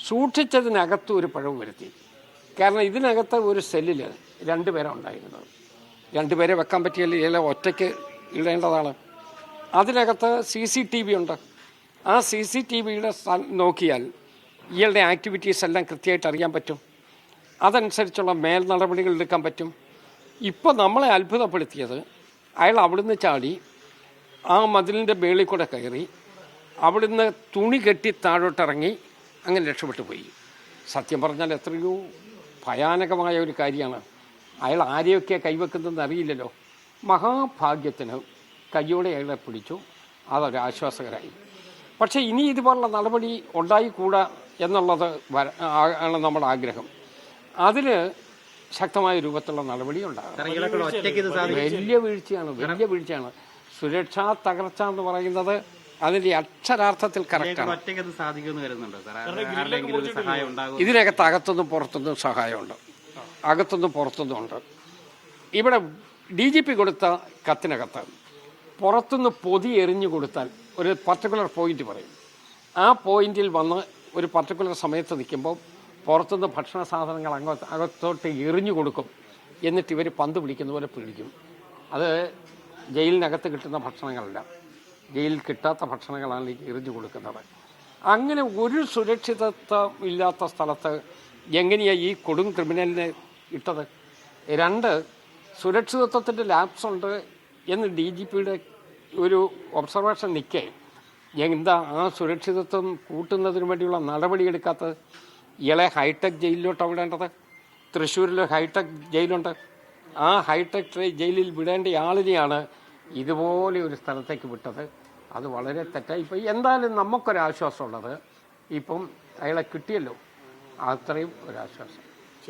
സൂക്ഷിച്ചതിനകത്ത് ഒരു പിഴവ് വരുത്തി. കാരണം ഇതിനകത്ത് ഒരു സെല്ലിൽ 2 പേരാണ് ഉണ്ടായിരുന്നത്. 2 പേരെ വെക്കാൻ പറ്റിയല്ല, ഇയാളെ ഒറ്റയ്ക്ക് ഇടേണ്ടതാണ്. അതിനകത്ത് CCTV ഉണ്ട്. ആ CCTVയുടെ നോക്കിയാൽ ഇയാളുടെ ആക്ടിവിറ്റീസ് എല്ലാം കൃത്യമായിട്ട് അറിയാൻ പറ്റും. അതനുസരിച്ചുള്ള മേൽ നടപടികൾ എടുക്കാൻ പറ്റും. ഇപ്പോൾ നമ്മളെ അത്ഭുതപ്പെടുത്തിയത് അയാൾ അവിടുന്ന് ചാടി ആ മതിലിൻ്റെ മേളിൽ കൂടെ കയറി അവിടുന്ന് തുണി കെട്ടി താഴോട്ടിറങ്ങി അങ്ങനെ രക്ഷപ്പെട്ടു പോയി. സത്യം പറഞ്ഞാൽ എത്രയോ ഭയാനകമായ ഒരു കാര്യമാണ്. അയാൾ ആരെയൊക്കെ കൈവെക്കുന്നതെന്ന് അറിയില്ലല്ലോ. മഹാഭാഗ്യത്തിന് കയ്യോടെ അയാളെ പിടിച്ചു. അതൊരാശ്വാസകരായി. പക്ഷേ ഇനി ഇതുപോലുള്ള നടപടി ഉണ്ടായിക്കൂടാ എന്നുള്ളത് ആണ് നമ്മുടെ ആഗ്രഹം. അതിൽ ശക്തമായ രൂപത്തിലുള്ള നടപടി ഉണ്ടാകും. വലിയ വീഴ്ചയാണ്. സുരക്ഷാ തകർച്ച എന്ന് പറയുന്നത് അതിൻ്റെ അക്ഷരാർത്ഥത്തിൽ കറക്റ്റാണ്. ഇതിനകത്ത് അകത്തുനിന്നും പുറത്തുനിന്നും സഹായമുണ്ട്. അകത്തുനിന്നും പുറത്തുനിന്നും ഉണ്ട്. ഇവിടെ DGP കൊടുത്ത കത്തിനകത്ത് പുറത്തുനിന്ന് പൊതി എറിഞ്ഞു കൊടുത്താൽ ഒരു പർട്ടിക്കുലർ പോയിന്റ് പറയും. ആ പോയിന്റിൽ വന്ന് ഒരു പർട്ടിക്കുലർ സമയത്ത് നിൽക്കുമ്പോൾ പുറത്തുനിന്ന് ഭക്ഷണ സാധനങ്ങൾ അകത്തോട്ട് എറിഞ്ഞു കൊടുക്കും. എന്നിട്ട് ഇവർ പന്ത് പിടിക്കുന്ന പോലെ പിടിക്കും. അത് ജയിലിനകത്ത് കിട്ടുന്ന ഭക്ഷണങ്ങളല്ല, ജയിലിൽ കിട്ടാത്ത ഭക്ഷണങ്ങളാണ് എറിഞ്ഞു കൊടുക്കുന്നത്. അങ്ങനെ ഒരു സുരക്ഷിതത്വം ഇല്ലാത്ത സ്ഥലത്ത് എങ്ങനെയാണ് ഈ കൊടും ക്രിമിനലിനെ ഇട്ടത്? 2, സുരക്ഷിതത്വത്തിൻ്റെ ലാപ്സ് ഉണ്ട് എന്ന് DGPയുടെ ഒരു ഒബ്സർവേഷൻ നിൽക്കേ, എന്താ ആ സുരക്ഷിതത്വം കൂട്ടുന്നതിന് വേണ്ടിയുള്ള നടപടിയെടുക്കാത്തത്? ഇയാളെ ഹൈടെക് ജയിലിലോട്ട് വിടേണ്ടത്. തൃശ്ശൂരിൽ ഹൈടെക് ജയിലുണ്ട്. ആ ഹൈടെക് ജയിലിൽ വിടേണ്ട ആളിനെയാണ് ഇതുപോലെ ഒരു സ്ഥലത്തേക്ക് വിട്ടത്. അത് വളരെ തെറ്റായിപ്പോയി. എന്തായാലും നമുക്കൊരാശ്വാസമുള്ളത് ഇപ്പം അയാളെ കിട്ടിയല്ലോ, അത്രയും ഒരാശ്വാസം.